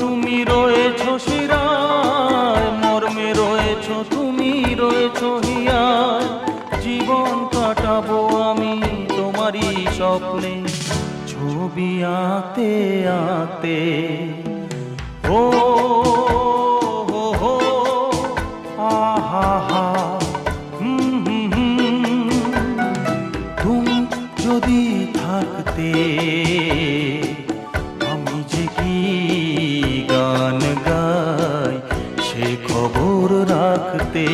তুমি রয়েছো শিরায়, মর্মে রয়েছো তুমি রয়েছো হিয়ায়। জীবন কাটাবো আমি তোমারই স্বপ্নে, ছবি আঁকতে আঁকতে। ও হো হো আহা হা, তুমি যদি থাকতে আমি যে কি গান গাই সে খবর রাখতে।